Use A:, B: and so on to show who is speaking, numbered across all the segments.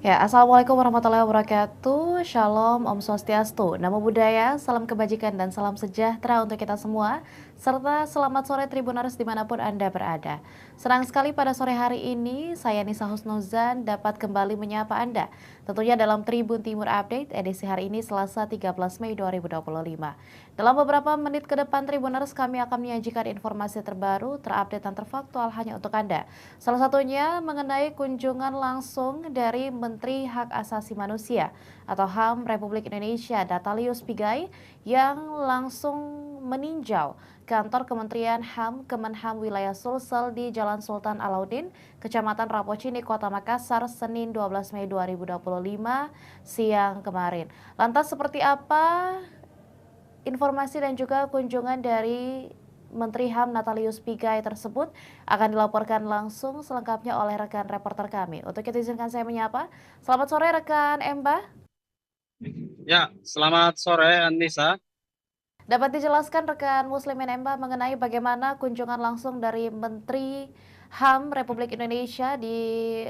A: Ya, Assalamualaikum warahmatullahi wabarakatuh. Shalom, Om Swastiastu, Namo Buddhaya, salam kebajikan dan salam sejahtera untuk kita semua. Serta selamat sore Tribuners dimanapun Anda berada. Senang sekali pada sore hari ini, saya Nisa Husnuzan dapat kembali menyapa Anda. Tentunya dalam Tribun Timur Update edisi hari ini Selasa 13 Mei 2025. Dalam beberapa menit ke depan Tribuners kami akan menyajikan informasi terbaru, terupdate dan terfaktual hanya untuk Anda. Salah satunya mengenai kunjungan langsung dari Menteri Hak Asasi Manusia atau HAM Republik Indonesia Natalius Pigai yang langsung meninjau kantor Kementerian HAM Kemenham Wilayah Sulsel di Jalan Sultan Alauddin, Kecamatan Rapocini, Kota Makassar, Senin 12 Mei 2025 siang kemarin. Lantas seperti apa informasi dan juga kunjungan dari Menteri HAM Natalius Pigai tersebut akan dilaporkan langsung selengkapnya oleh rekan reporter kami. Untuk itu izinkan saya menyapa. Selamat sore rekan Emba.
B: Ya, selamat sore Anissa.
A: Dapat dijelaskan rekan Muslimin Emba mengenai bagaimana kunjungan langsung dari Menteri HAM Republik Indonesia di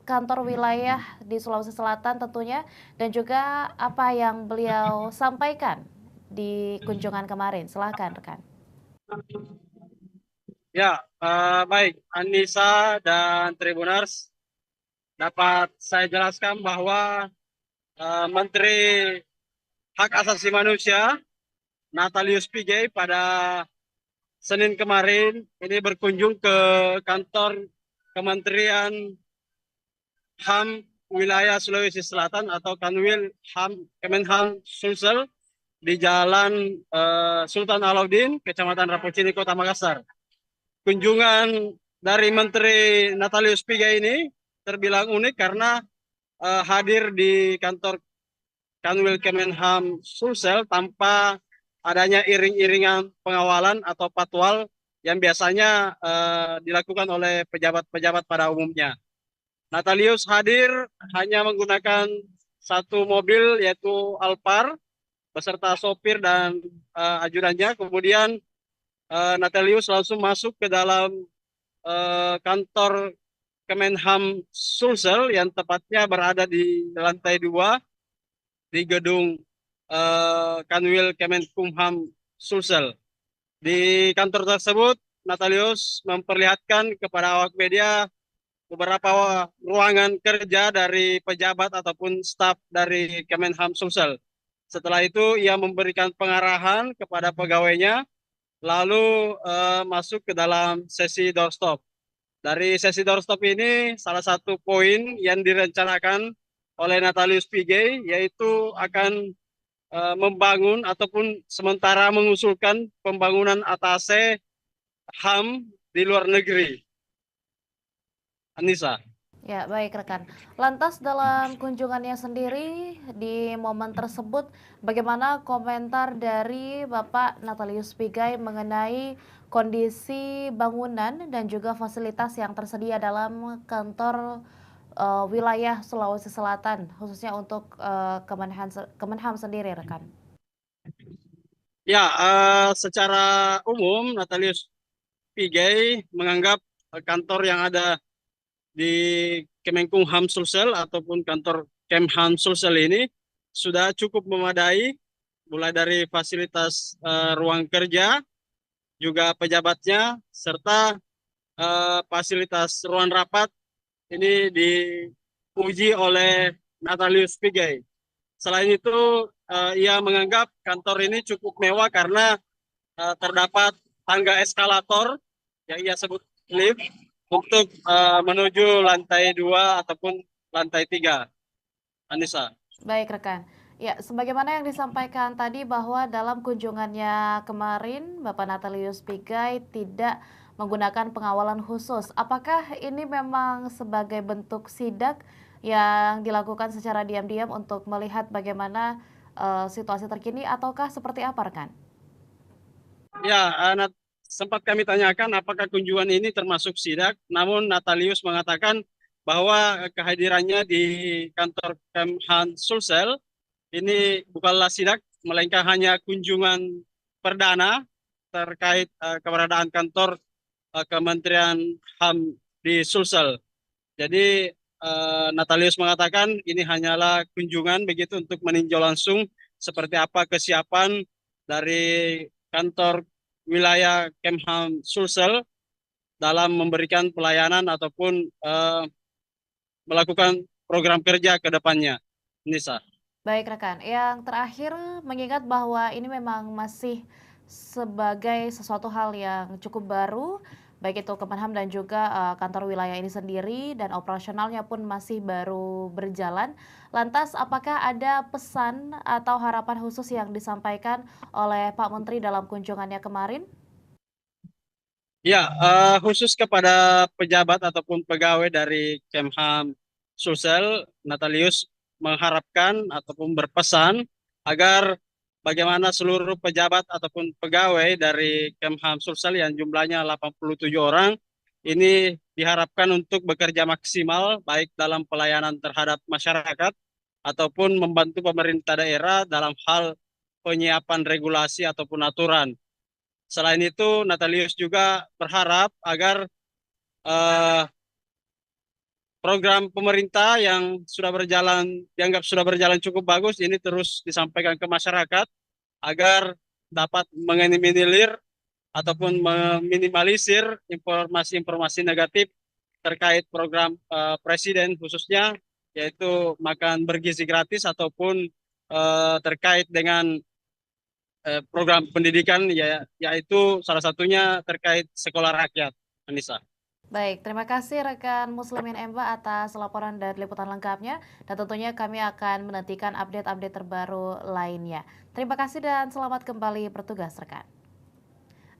A: kantor wilayah di Sulawesi Selatan tentunya dan juga apa yang beliau sampaikan di kunjungan kemarin. Silakan rekan.
B: Ya, baik Anissa dan Tribuners, dapat saya jelaskan bahwa Menteri Hak Asasi Manusia Natalius Pigai pada Senin kemarin ini berkunjung ke kantor Kementerian HAM Wilayah Sulawesi Selatan atau Kanwil HAM Kemenham Sulsel di Jalan Sultan Alauddin, Kecamatan Rapocini, Kota Makassar. Kunjungan dari Menteri Natalius Pigai ini terbilang unik karena hadir di kantor Kanwil Kemenham Sulsel tanpa adanya iring-iringan pengawalan atau patwal yang biasanya dilakukan oleh pejabat-pejabat pada umumnya. Natalius hadir hanya menggunakan satu mobil yaitu Alphard beserta sopir dan ajudannya. Kemudian Natalius langsung masuk ke dalam kantor Kemenham Sulsel yang tepatnya berada di lantai 2 di gedung Kanwil Kemenkumham Sulsel. Di kantor tersebut, Natalius memperlihatkan kepada awak media beberapa ruangan kerja dari pejabat ataupun staf dari Kemenham Sulsel. Setelah itu, ia memberikan pengarahan kepada pegawainya, lalu masuk ke dalam sesi doorstop. Dari sesi doorstop ini, salah satu poin yang direncanakan oleh Natalius Pigai yaitu akan membangun ataupun sementara mengusulkan pembangunan atase HAM di luar negeri. Anissa.
A: Ya, baik rekan. Lantas dalam kunjungannya sendiri di momen tersebut, bagaimana komentar dari Bapak Natalius Pigai mengenai kondisi bangunan dan juga fasilitas yang tersedia dalam kantor wilayah Sulawesi Selatan, khususnya untuk Kemenham sendiri, rekan?
B: Ya, secara umum Natalius Pigai menganggap kantor yang ada di Kemenkumham Sulsel ataupun kantor Kemhan Sulsel ini sudah cukup memadai, mulai dari fasilitas ruang kerja, juga pejabatnya, serta fasilitas ruang rapat ini diuji oleh Natalius Pigai. Selain itu, ia menganggap kantor ini cukup mewah karena terdapat tangga eskalator yang ia sebut lift untuk menuju lantai 2 ataupun lantai 3. Anissa.
A: Baik, rekan. Ya, sebagaimana yang disampaikan tadi bahwa dalam kunjungannya kemarin, Bapak Natalius Pigai tidak menggunakan pengawalan khusus. Apakah ini memang sebagai bentuk sidak yang dilakukan secara diam-diam untuk melihat bagaimana situasi terkini ataukah seperti apa, rekan?
B: Ya, sempat kami tanyakan apakah kunjungan ini termasuk sidak, namun Natalius mengatakan bahwa kehadirannya di kantor Kemhan Sulsel ini bukanlah sidak, melainkan hanya kunjungan perdana terkait keberadaan kantor Kementerian HAM di Sulsel. Jadi Natalius mengatakan ini hanyalah kunjungan begitu untuk meninjau langsung seperti apa kesiapan dari kantor wilayah Kemhan Sulsel dalam memberikan pelayanan ataupun melakukan program kerja ke depannya. Nisa.
A: Baik rekan, yang terakhir mengingat bahwa ini memang masih sebagai sesuatu hal yang cukup baru, baik itu Kemenham dan juga kantor wilayah ini sendiri dan operasionalnya pun masih baru berjalan. Lantas apakah ada pesan atau harapan khusus yang disampaikan oleh Pak Menteri dalam kunjungannya kemarin?
B: Ya, khusus kepada pejabat ataupun pegawai dari Kemhan Sulsel, Natalius mengharapkan ataupun berpesan agar bagaimana seluruh pejabat ataupun pegawai dari Kemhan Sulsel yang jumlahnya 87 orang ini diharapkan untuk bekerja maksimal baik dalam pelayanan terhadap masyarakat ataupun membantu pemerintah daerah dalam hal penyiapan regulasi ataupun aturan. Selain itu, Natalius juga berharap agar eh, program pemerintah yang sudah berjalan, dianggap sudah berjalan cukup bagus, ini terus disampaikan ke masyarakat agar dapat mengeliminisir ataupun meminimalisir informasi-informasi negatif terkait program Presiden khususnya, yaitu makan bergizi gratis ataupun terkait dengan program pendidikan ya, yaitu salah satunya terkait sekolah rakyat, Anissa.
A: Baik, terima kasih rekan Muslimin Emba atas laporan dan liputan lengkapnya. Dan tentunya kami akan menantikan update-update terbaru lainnya. Terima kasih dan selamat kembali bertugas rekan.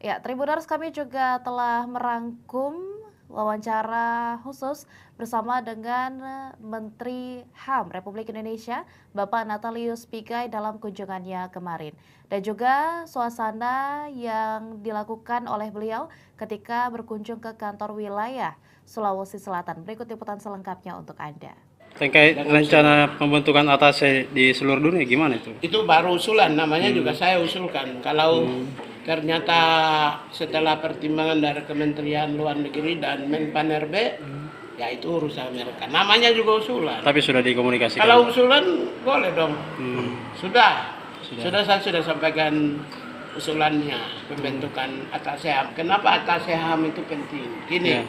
A: Ya, Tribuners kami juga telah merangkum wawancara khusus bersama dengan Menteri HAM Republik Indonesia, Bapak Natalius Pigai dalam kunjungannya kemarin. Dan juga suasana yang dilakukan oleh beliau ketika berkunjung ke kantor wilayah Sulawesi Selatan. Berikut liputan selengkapnya untuk Anda.
B: Terkait rencana pembentukan ATASE di seluruh dunia gimana itu?
C: Itu baru usulan, namanya juga saya usulkan. Kalau ternyata setelah pertimbangan dari Kementerian Luar Negeri dan Menpan RB, ya itu urusan mereka. Namanya juga usulan.
B: Tapi sudah dikomunikasikan.
C: Kalau usulan boleh dong. Sudah saya sudah sampaikan usulannya pembentukan ATASE HAM. Kenapa ATASE HAM itu penting? Gini. Ya.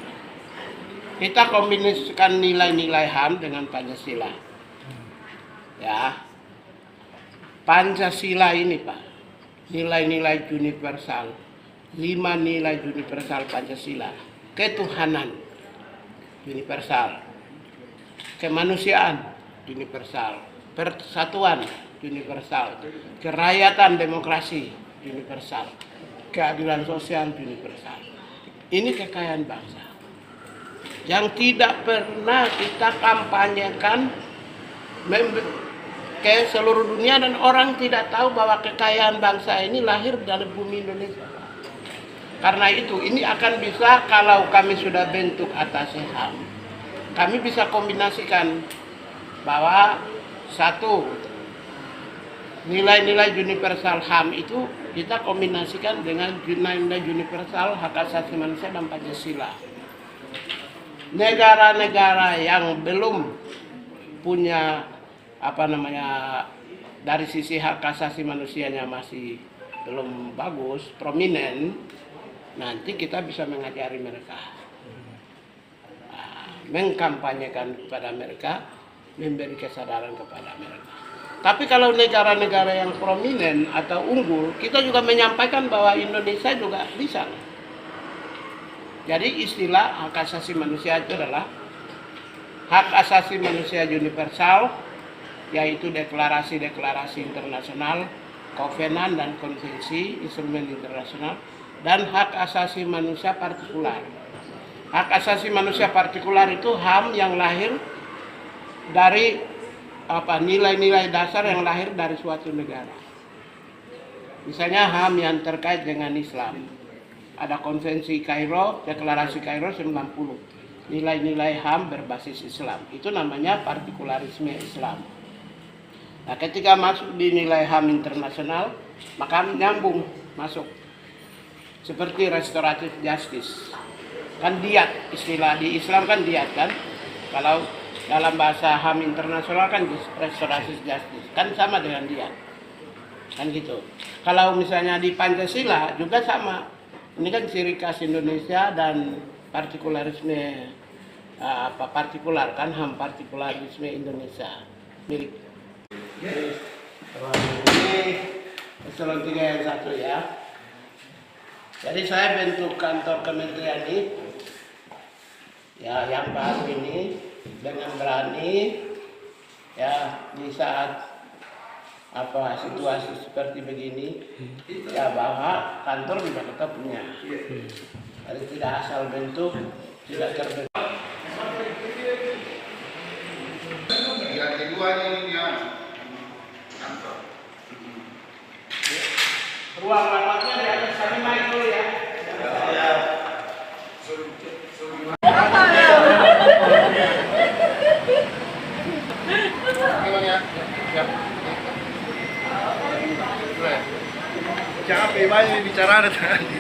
C: Kita kombinasikan nilai-nilai HAM dengan Pancasila. Ya. Pancasila ini, Pak, nilai-nilai universal. 5 nilai universal Pancasila. Ketuhanan universal. Kemanusiaan universal. Persatuan universal. Kerakyatan demokrasi universal. Keadilan sosial universal. Ini kekayaan bangsa yang tidak pernah kita kampanyekan ke seluruh dunia, dan orang tidak tahu bahwa kekayaan bangsa ini lahir dari bumi Indonesia. Karena itu ini akan bisa, kalau kami sudah bentuk ATASE HAM, kami bisa kombinasikan bahwa satu, nilai-nilai universal HAM itu kita kombinasikan dengan nilai-nilai universal hak asasi manusia dan Pancasila. Negara-negara yang belum punya dari sisi hak asasi manusianya masih belum bagus, prominent, nanti kita bisa mengajari mereka, mengkampanyekan kepada mereka, memberi kesadaran kepada mereka. Tapi kalau negara-negara yang prominent atau unggul, kita juga menyampaikan bahwa Indonesia juga bisa. Jadi istilah hak asasi manusia itu adalah hak asasi manusia universal, yaitu deklarasi-deklarasi internasional, kovenan dan konvensi, instrumen internasional, dan hak asasi manusia partikular. Hak asasi manusia partikular itu HAM yang lahir dari nilai-nilai dasar yang lahir dari suatu negara. Misalnya HAM yang terkait dengan Islam. Ada konvensi Kairo, deklarasi Kairo 90. Nilai-nilai HAM berbasis Islam. Itu namanya partikularisme Islam. Nah, ketika masuk di nilai HAM internasional, maka nyambung masuk. Seperti restoratif justice. Kan diat, istilah di Islam kan diat kan. Kalau dalam bahasa HAM internasional kan restoratif justice, kan sama dengan dia, kan gitu. Kalau misalnya di Pancasila juga sama, ini kan ciri khas Indonesia dan partikularisme partikular kan, HAM partikularisme Indonesia milik. Ini eselon 3 yang 1 ya. Jadi saya bentuk kantor kementerian ini ya yang baru ini dengan berani ya di saat situasi seperti begini ya bahwa kantor juga tetap punya. Jadi tidak asal bentuk, tidak terbentuk.
D: Yang kedua ini ya kantor.
C: Ruang rawatnya di atas kami main dulu ya.
D: Capek banyak bicara tadi.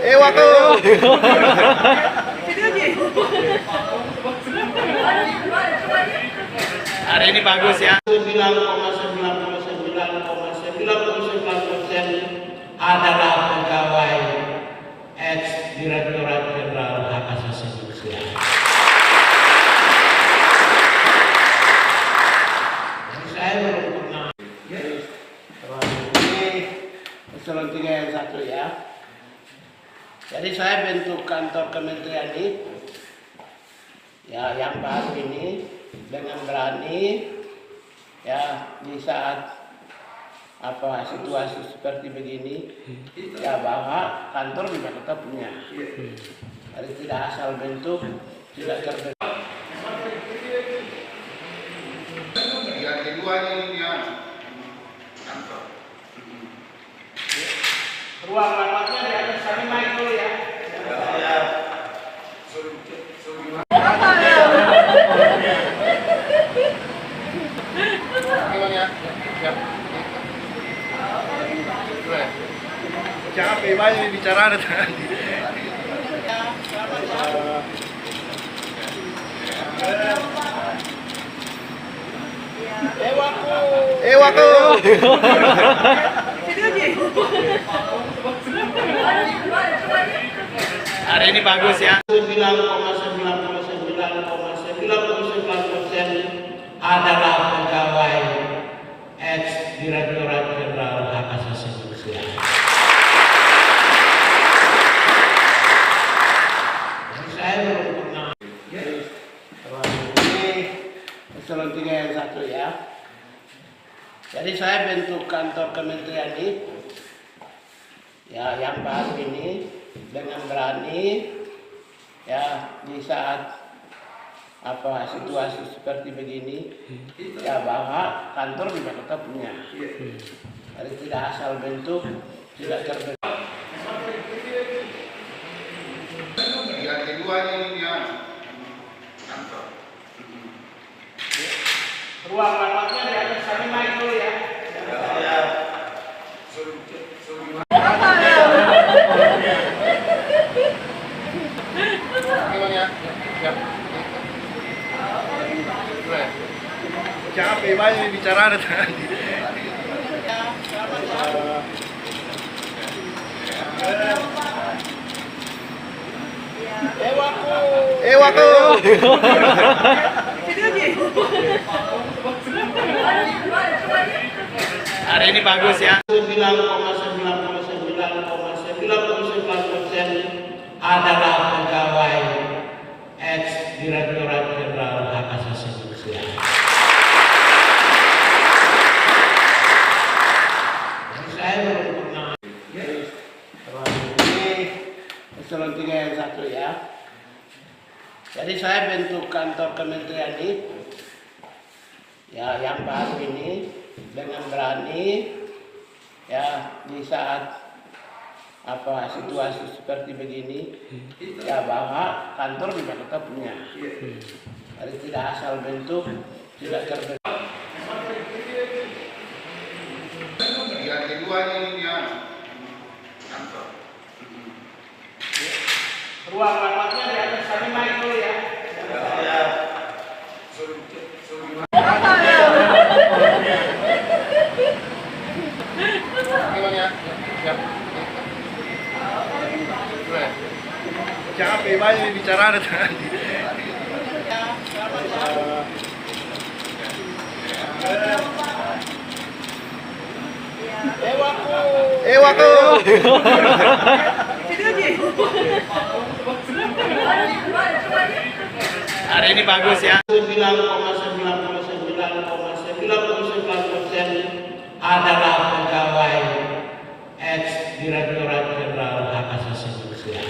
D: Ewaku.
B: Hari ini bagus ya.
C: 99,99% adalah pegawai ex Direktorat Jenderal Hak Asasi Manusia. Saya belum pernah. Ini eselon 3 yang 1 ya. Jadi saya bentuk kantor kementerian ini ya yang baru ini dengan berani ya di saat situasi seperti begini ya bahwa kantor juga tetap punya. Jadi tidak asal bentuk, tidak terbentuk.
D: Yang kedua ini ya kantor.
C: Ruang rawatnya di atas kami main dulu ya.
D: Capek banyak bicara tadi. Ewaku.
B: Hari ini bagus ya.
C: 99,99% adalah pegawai ex Direktorat Jenderal Hak Asasi Manusia. Saya belum pernah. Ini eselon 3 yang 1 ya. Jadi saya bentuk kantor kementerian ini ya yang baru ini dengan berani ya di saat situasi seperti begini ya bahwa kantor juga tetap punya. Jadi tidak asal bentuk, tidak terbentuk.
D: Yang kedua ini ya kantor.
C: Ruang rawatnya di atas kami main dulu ya.
D: Capek banyak bicara tadi. Ewaku.
B: Hari ini bagus ya.
C: 99,99% adalah pegawai ex Direktorat Jenderal Hak Asasi Manusia. Saya belum pernah. Ini eselon 3 yang 1 ya. Jadi saya bentuk kantor kementerian ini ya yang baru ini dengan berani ya di saat situasi seperti begini ya bahwa kantor juga tetap punya. Jadi tidak asal bentuk, tidak terbentuk.
D: Yang kedua ini ya
C: Ruang rapatnya di atas tadi Michael ya.
D: Capek banyak bicara tadi. Ewaku.
C: Hari ini bagus ya. 9,99% adalah pegawai ex-Direktorat Jenderal Hak Asasi Manusia.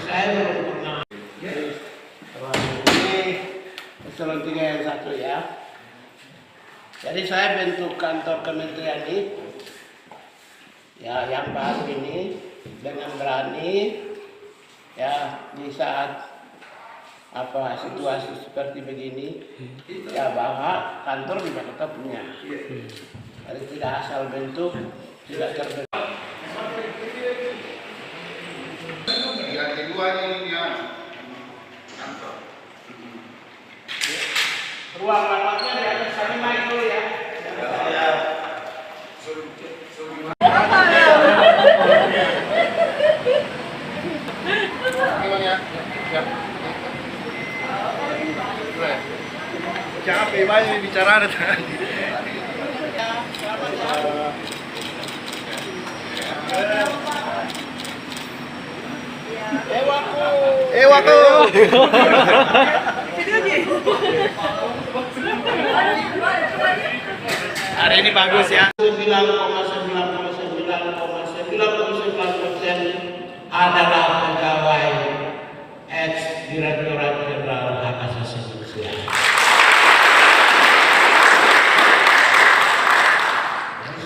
C: Saya belum pernah. Ini eselon 3 yang 1 ya. Jadi saya bentuk kantor kementerian ini ya yang baru ini dengan berani ya di saat situasi seperti begini ya bahwa kantor juga tetap punya. Jadi tidak asal bentuk, tidak terbentuk.
D: Yang kedua ini ya kantor.
C: Ruang rapatnya di atas tadi Michael ya.
D: Capek banyak bicara tadi. Ewaku.
C: Hari ini bagus ya. 9,99% adalah pegawai ex-Direktorat Jenderal Hak Asasi Manusia.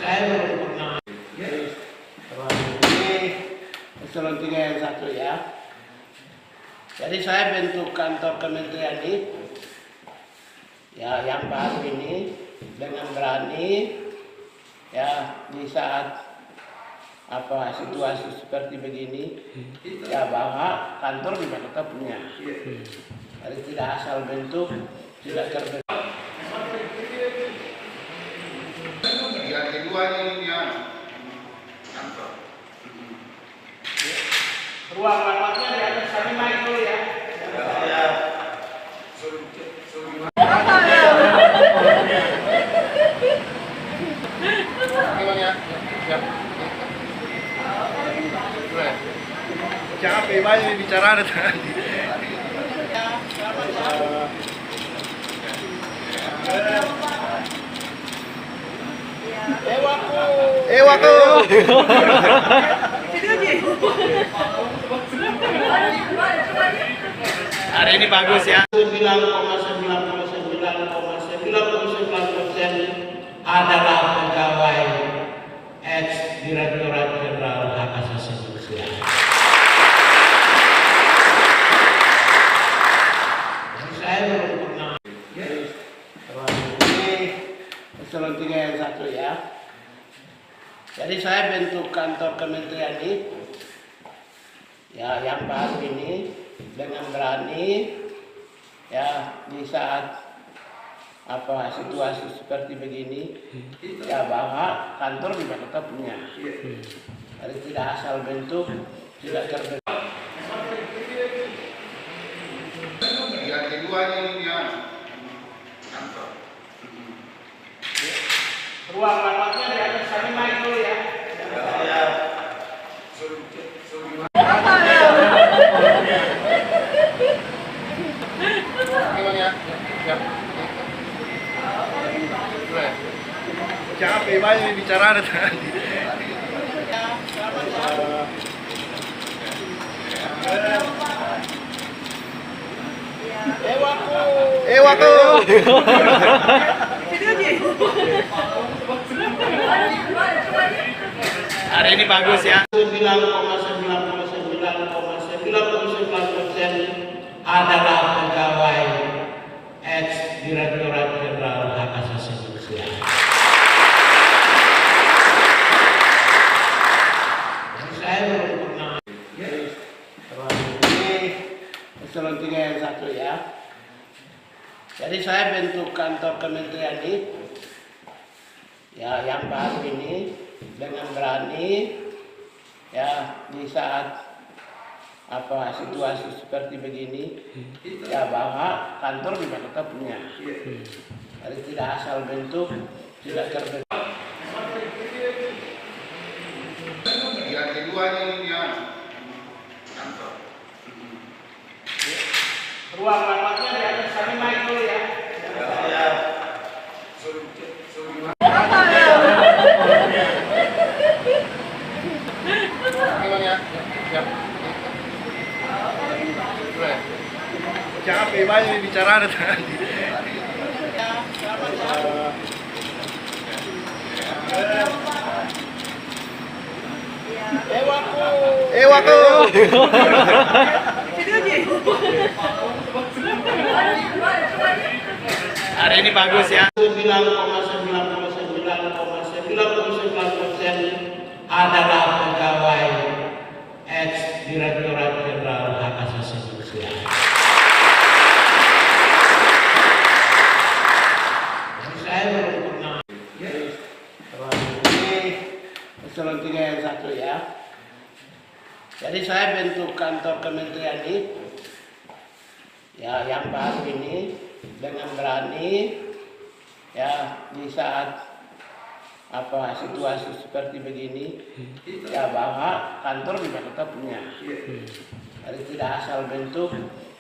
C: Saya belum pernah. Ini eselon 3 yang 1 ya. Jadi saya bentuk kantor kementerian ini ya yang baru ini dengan berani ya di saat situasi seperti begini ya bahwa kantor juga tetap punya. Jadi tidak asal bentuk, tidak terbentuk.
D: Yang kedua ini ya kantor.
C: Ruang rapatnya di atas tadi Michael ya.
D: Capek banyak bicara tadi. Ewaku.
C: Hari ini bagus ya. 9,99% adalah pegawai ex-Direktorat Jenderal Hak Asasi Manusia. Saya belum pernah. Ini eselon 3 yang 1 ya. Jadi saya bentuk kantor kementerian ini ya yang baru ini dengan berani ya di saat situasi seperti begini ya bahwa kantor juga tetap punya. Jadi tidak asal bentuk, tidak terbentuk.
D: Yang kedua ini ya kantor.
C: Ruang rapatnya di atas tadi Michael ya.
D: Capek banyak bicara tadi. Ewaku.
C: Hari ini bagus ya. 9,99% adalah pegawai ex-Direktorat Jenderal Hak Asasi Manusia. Jadi saya bentuk kantor kementerian ini, ya yang baru ini dengan berani, ya di saat situasi seperti begini, ya bahwa kantor juga tetap punya. Jadi tidak asal bentuk, tidak terbentuk.
D: Yang kedua ini ya kantor.
C: Ruang rapatnya di atas kami main dulu ya.
D: Memang ya. Siap. Capek banyak bicara tadi. Ewaku.
B: Hari ini bagus ya.
C: 99,99,99% adalah pegawai ex Direktorat Jenderal Hak Asasi Manusia. Jadi saya belum pernah. Ini eselon 3 yang 1 ya. Jadi saya bentuk kantor kementerian ini, ya yang baru ini dengan berani, ya di saat situasi seperti begini, ya bahwa kantor juga tetap punya. Jadi tidak asal bentuk,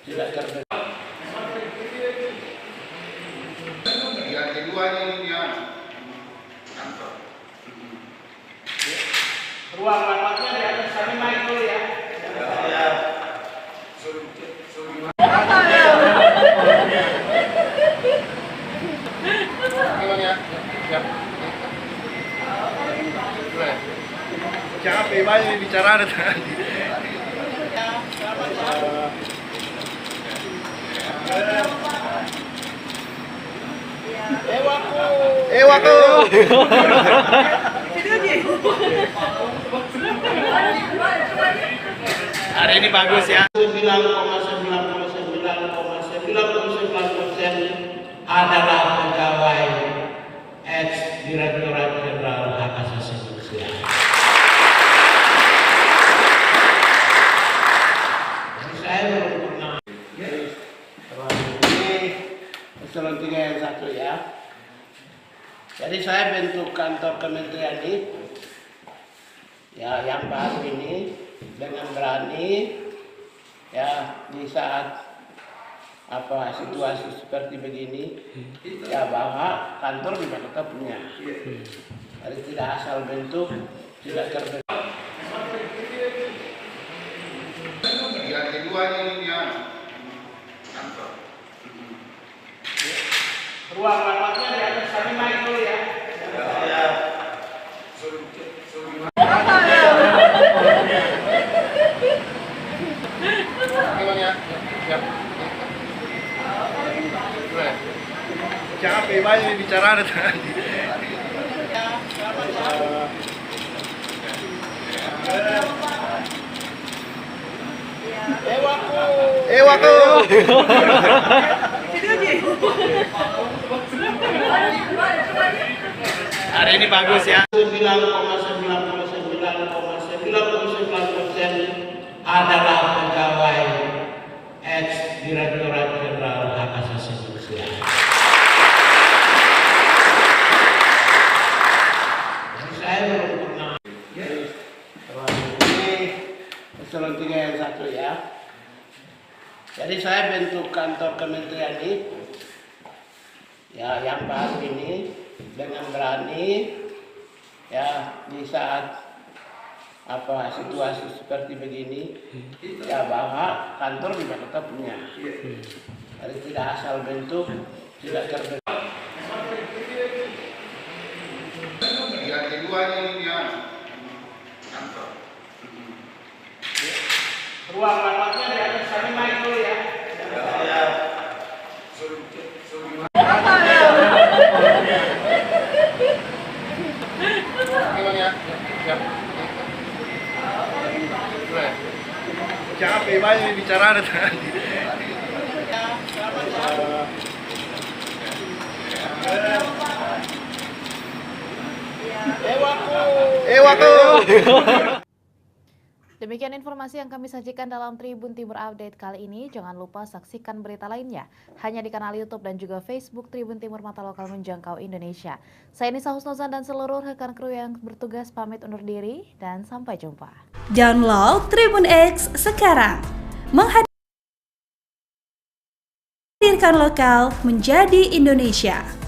C: tidak terbentuk.
D: Yang kedua ini ya kantor.
C: Ruang rapatnya di atas kami main dulu ya.
D: Memang ya. Siap. Capek banyak bicara tadi. Ewaku.
B: Hari ini bagus ya.
C: 99,99,99% adalah pegawai ex Direktorat Jenderal Hak Asasi Manusia. Jadi saya belum pernah. Ini eselon 3 yang 1 ya. Jadi saya bentuk kantor kementerian ini, ya yang baru ini dengan berani, ya di saat situasi seperti begini, ya bahwa kantor juga tetap punya. Jadi tidak asal bentuk, tidak terbentuk.
D: Yang kedua ini ya kantor.
C: Ruang rapatnya di atas kami main dulu ya.
D: Memang ya. Siap. Capek banyak bicara tadi. Ewaku.
B: Hari ini bagus ya.
C: 99,99,99% adalah pegawai ex Direktorat Jenderal Hak Asasi Manusia. Jadi saya belum pernah. Ini eselon 3 yang 1 ya. Jadi saya bentuk kantor kementerian ini, ya yang baru ini dengan berani, ya di saat situasi seperti begini, ya bahwa kantor juga tetap punya. Jadi tidak asal bentuk, tidak terbentuk.
D: Yang kedua ini ya kantor.
C: Ruang rapatnya di atas kami main dulu ya.
D: Memang ya. Siap. Capek banyak bicara tadi. Ewaku.
A: Demikian informasi yang kami sajikan dalam Tribun Timur Update kali ini. Jangan lupa saksikan berita lainnya hanya di kanal YouTube dan juga Facebook Tribun Timur, mata lokal menjangkau Indonesia. Saya Nisa Husnuzan dan seluruh rekan kru yang bertugas pamit undur diri dan sampai jumpa.
E: Download Tribun X sekarang. Menghadirkan lokal menjadi Indonesia.